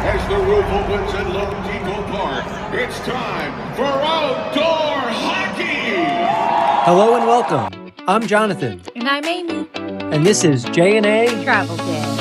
As the roof opens in Domino Park, it's time for outdoor hockey! Hello and welcome. I'm Jonathan. And I'm Amy. And this is J&A Travel Day.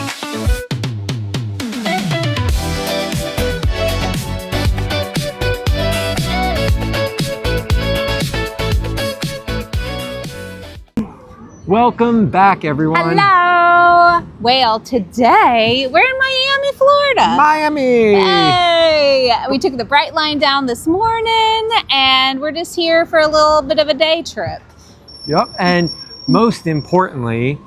Welcome back, everyone. Hello! Well, today we're in Miami, Florida. Miami! Hey! We took the Bright Line down this morning and we're just here for a little bit of a day trip. Yep, and most importantly,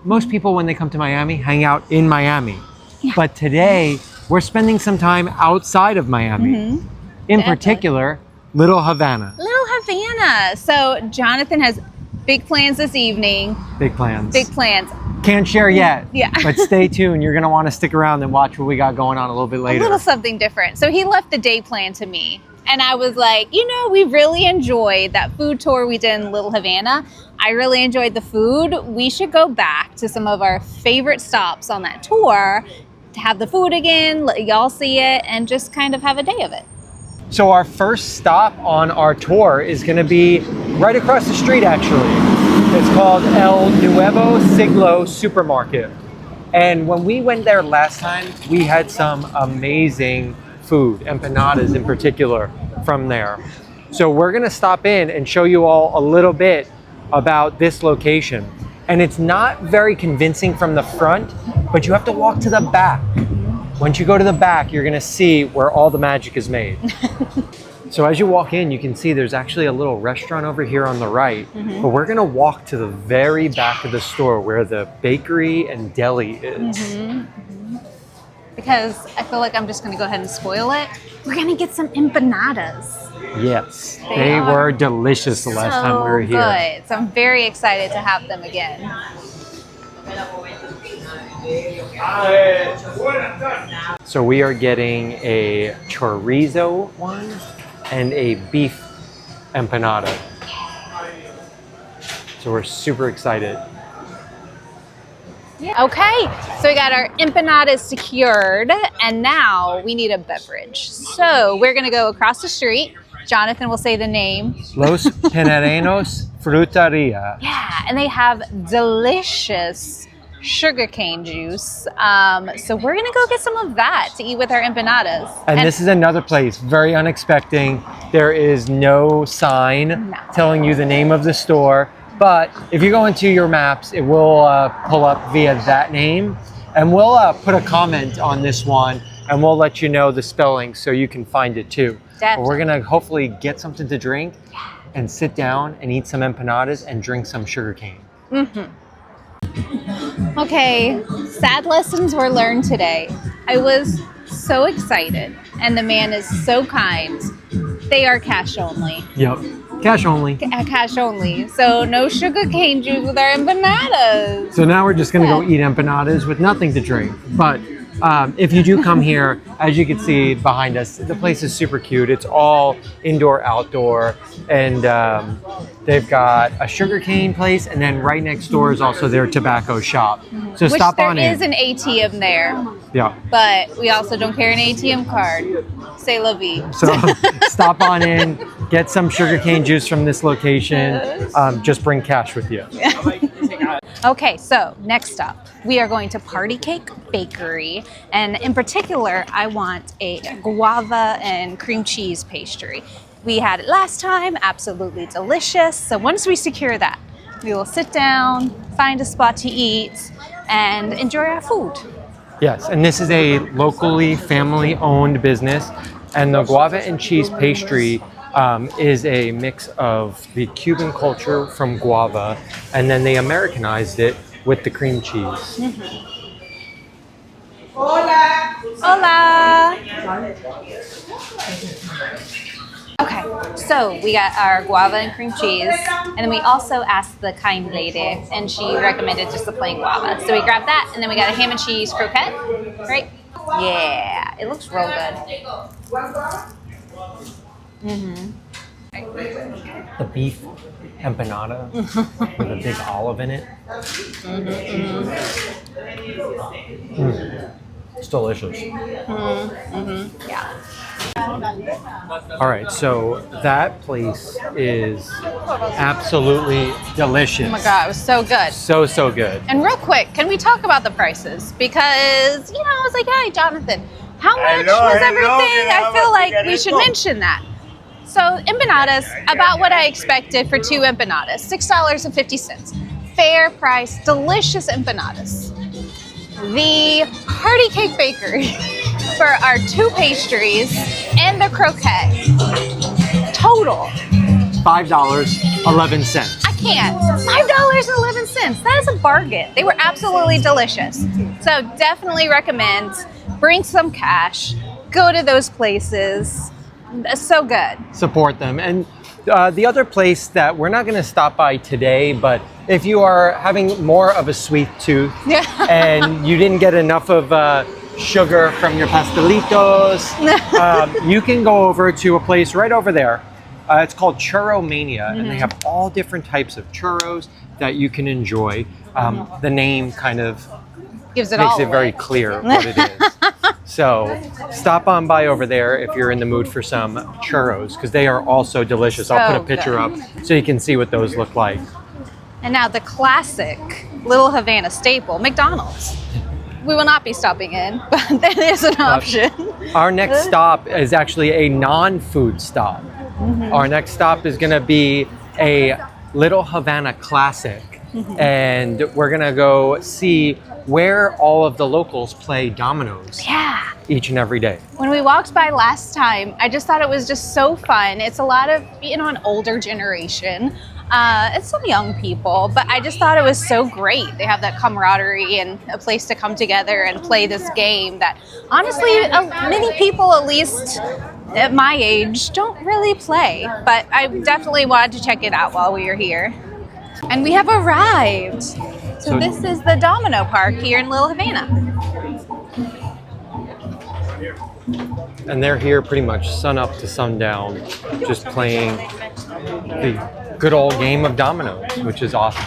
most people when they come to Miami hang out in Miami. Yeah. But today, we're spending some time outside of Miami. Mm-hmm. In particular, Little Havana. Little Havana. So Jonathan has big plans this evening. Big plans. Big plans. Can't share yet. Yeah. But stay tuned. You're going to want to stick around and watch what we got going on a little bit later. A little something different. So he left the day plan to me. And I was like, you know, we really enjoyed that food tour we did in Little Havana. I really enjoyed the food. We should go back to some of our favorite stops on that tour to have the food again, let y'all see it, and just kind of have a day of it. So our first stop on our tour is going to be right across the street, actually. It's called El Nuevo Siglo Supermarket. And when we went there last time, we had some amazing food, empanadas in particular, from there. So we're going to stop in and show you all a little bit about this location. And it's not very convincing from the front, but you have to walk to the back. Once you go to the back, you're gonna see where all the magic is made. So as you walk in, you can see there's actually a little restaurant over here on the right, but we're gonna walk to the very back of the store where the bakery and deli is. Because I feel like I'm just gonna go ahead and spoil it. We're gonna get some empanadas. Yes, they were delicious the last time we were here. Good. So I'm very excited to have them again. So we are getting a chorizo one and a beef empanada. So we're super excited. Yeah. Okay, so we got our empanadas secured and now we need a beverage. So we're gonna go across the street. Jonathan will say the name. Los Pinarenos Fruteria. Yeah, and they have delicious sugarcane juice. So we're gonna go get some of that to eat with our empanadas. And this is another place, very unexpected. There is no sign telling you the name of the store, but if you go into your maps, it will pull up via that name. And we'll put a comment on this one and we'll let you know the spelling so you can find it too. But we're gonna hopefully get something to drink and sit down and eat some empanadas and drink some sugarcane. Okay, sad lessons were learned today. I was so excited and the man is so kind. They are cash only. Yep, cash only. Cash only. So no sugarcane juice with our empanadas. So now we're just gonna go eat empanadas with nothing to drink. But if you do come here, as you can see behind us, the place is super cute. It's all indoor, outdoor, and they've got a sugarcane place, and then right next door is also their tobacco shop. So stop on in. There is an ATM there. Yeah. But we also don't carry an ATM card. C'est la vie. So stop on in, get some sugarcane juice from this location. Just bring cash with you. Okay, so next up, we are going to Party Cake Bakery. And in particular, I want a guava and cream cheese pastry. We had it last time, absolutely delicious. So once we secure that, we will sit down, find a spot to eat, and enjoy our food. Yes, and this is a locally family-owned business. And the guava and cheese pastry is a mix of the Cuban culture from guava, and then they Americanized it with the cream cheese. Hola! Hola! Okay, so we got our guava and cream cheese, and then we also asked the kind lady, and she recommended just the plain guava. So we grabbed that, and then we got a ham and cheese croquette, right? Yeah, it looks real good. The beef empanada with a big olive in it. It's delicious. Yeah. All right, so that place is absolutely delicious. Oh my God, it was so good. So good. And real quick, can we talk about the prices? Because, I was like, hey, Jonathan, how much was everything? I feel like we should mention that. So empanadas, about what I expected for 2 empanadas, $6.50. Fair price, delicious empanadas. The Party Cake Bakery for our 2 pastries and the croquette, total $5.11. I can't. $5.11. That is a bargain. They were absolutely delicious. So definitely recommend. Bring some cash. Go to those places. It's so good. Support them. And the other place that we're not going to stop by today, but if you are having more of a sweet tooth and you didn't get enough of sugar from your pastelitos, you can go over to a place right over there. It's called Churro Mania, and they have all different types of churros that you can enjoy. The name kind of Gives it makes all it very away. clear what it is. So stop on by over there if you're in the mood for some churros, because they are also delicious. I'll put a picture up so you can see what those look like. And now the classic Little Havana staple, McDonald's. We will not be stopping in, but that is an option. Our next stop is actually a non-food stop. Our next stop is going to be a Little Havana Classic. And we're going to go see where all of the locals play dominoes each and every day. When we walked by last time, I just thought it was just so fun. It's a lot of, an older generation. It's some young people, but I just thought it was so great. They have that camaraderie and a place to come together and play this game that honestly, many people, at least at my age, don't really play. But I definitely wanted to check it out while we were here. And we have arrived. So this is the Domino Park here in Little Havana. And they're here pretty much sun up to sundown, just playing the good old game of dominoes, which is awesome.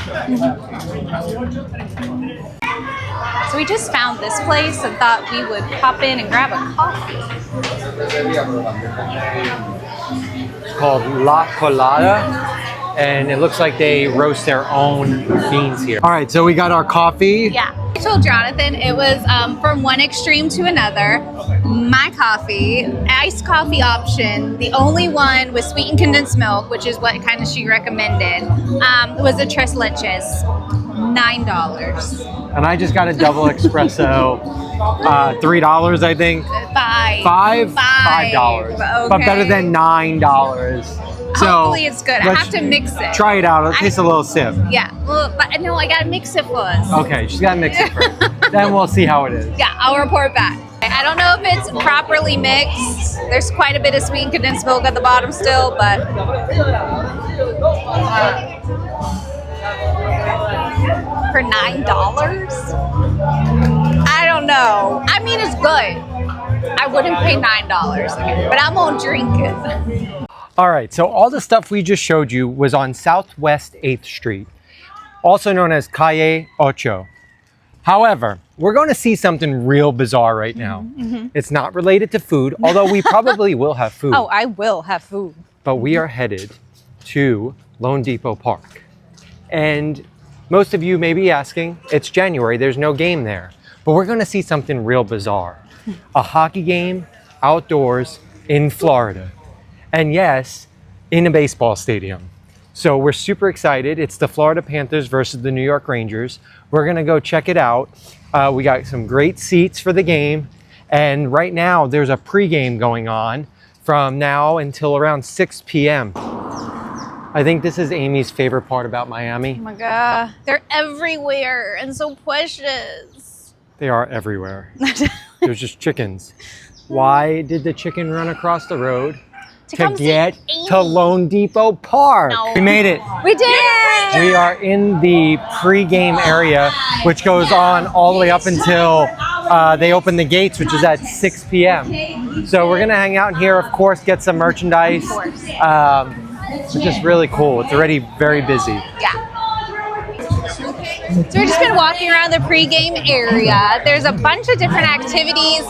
So we just found this place and thought we would pop in and grab a coffee. It's called La Colada, and it looks like they roast their own beans here. All right, so we got our coffee. Yeah. I told Jonathan it was from one extreme to another. My coffee, iced coffee option, the only one with sweetened condensed milk, which is what kind of she recommended, was a Tres Leches, $9. And I just got a double espresso, $3, I think. $5? $5. Okay. But better than $9. So hopefully it's good. I have to mix it. Try it out. It takes a little sip. Yeah. Well, but no, I gotta mix it first. Okay, she's gotta mix it first. Then we'll see how it is. Yeah, I'll report back. I don't know if it's properly mixed. There's quite a bit of sweetened condensed milk at the bottom still, but for $9? I don't know. I mean, it's good. I wouldn't pay $9 again, but I'm gonna drink it. All right, so all the stuff we just showed you was on Southwest 8th Street, also known as Calle Ocho. However, we're going to see something real bizarre right now. It's not related to food, although we probably will have food. Oh, I will have food. But we are headed to Lone Depot Park. And most of you may be asking, it's January, there's no game there. But we're going to see something real bizarre. A hockey game outdoors in Florida. And yes, in a baseball stadium. So we're super excited. It's the Florida Panthers versus the New York Rangers. We're gonna go check it out. We got some great seats for the game. And right now there's a pregame going on from now until around 6 p.m. I think this is Amy's favorite part about Miami. Oh my God, they're everywhere and so precious. They are everywhere. There's just chickens. Why did the chicken run across the road? To get to Lone Depot Park. No. We made it. We did it! We are in the pregame area, which goes on all the way up until they open the gates, which is at 6 p.m. So we're gonna hang out here, of course, get some merchandise, which is really cool. It's already very busy. Yeah. So we've just been walking around the pregame area. There's a bunch of different activities.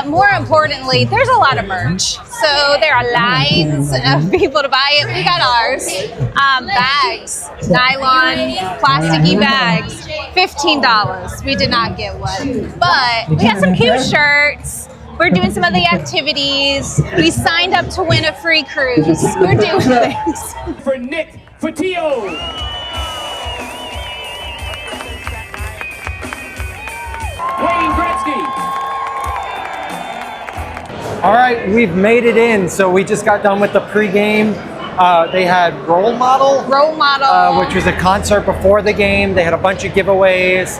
More importantly, there's a lot of merch. So there are lines of people to buy it. We got ours. Bags, nylon, plasticky bags, $15. We did not get one. But we got some cute shirts. We're doing some of the activities. We signed up to win a free cruise. We're doing things. For Nick Fatio. Wayne Gretzky. All right, we've made it in. So we just got done with the pregame. They had Role Model, which was a concert before the game. They had a bunch of giveaways.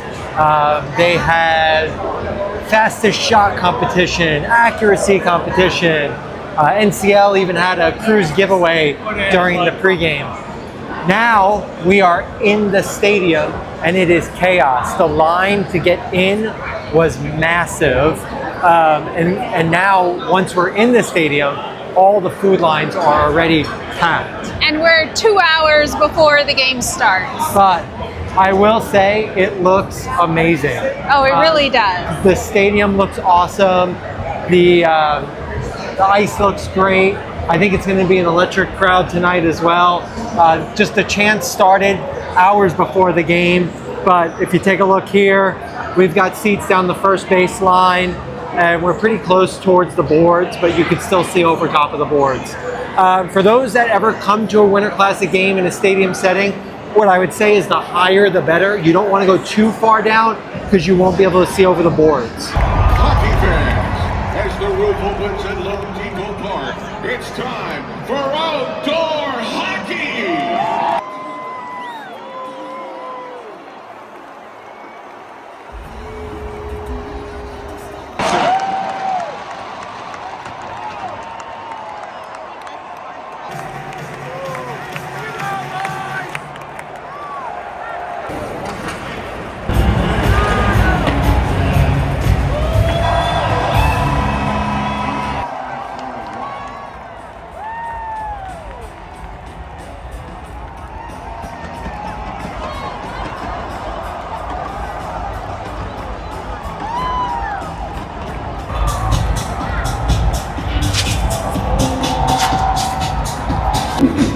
They had fastest shot competition, accuracy competition. NCL even had a cruise giveaway during the pregame. Now we are in the stadium and it is chaos. The line to get in was massive. And now once we're in the stadium, all the food lines are already packed. And we're 2 hours before the game starts. But I will say it looks amazing. Oh, it really does. The stadium looks awesome. The ice looks great. I think it's going to be an electric crowd tonight as well. Just the chants started hours before the game. But if you take a look here, we've got seats down the first base line. And we're pretty close towards the boards, but you can still see over top of the boards. For those that ever come to a Winter Classic game in a stadium setting, what I would say is the higher the better. You don't want to go too far down because you won't be able to see over the boards. Hockey fans, as the roof opens at Domino Park, it's time for outdoor hockey!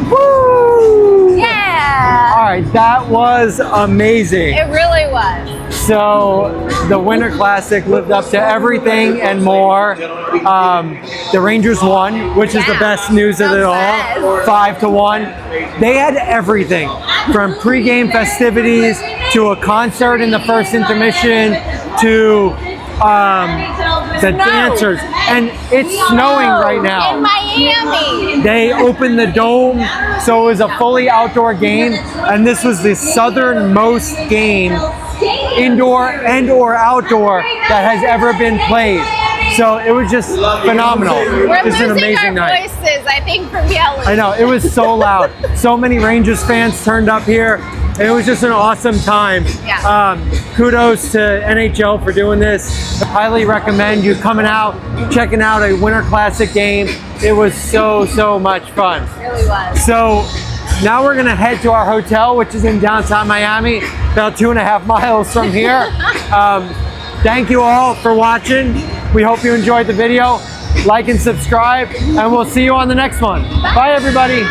Woo! Yeah! All right, that was amazing. It really was. So the Winter Classic lived up to everything and more. The Rangers won, which is the best news of it all. 5-1. They had everything from pregame festivities to a concert in the first intermission to the dancers. And it's snowing right now. In Miami. They opened the dome, so it was a fully outdoor game, and this was the southernmost game, indoor and or outdoor, that has ever been played. So it was just phenomenal. We're Just an losing amazing our night. voices, I think, from yelling. I know, it was so loud. So many Rangers fans turned up here. It was just an awesome time. Yeah. Kudos to NHL for doing this. Highly recommend you coming out, checking out a Winter Classic game. It was so much fun. It really was. So now we're gonna head to our hotel, which is in downtown Miami, about 2.5 miles from here. Thank you all for watching. We hope you enjoyed the video. Like and subscribe, and we'll see you on the next one. Bye everybody.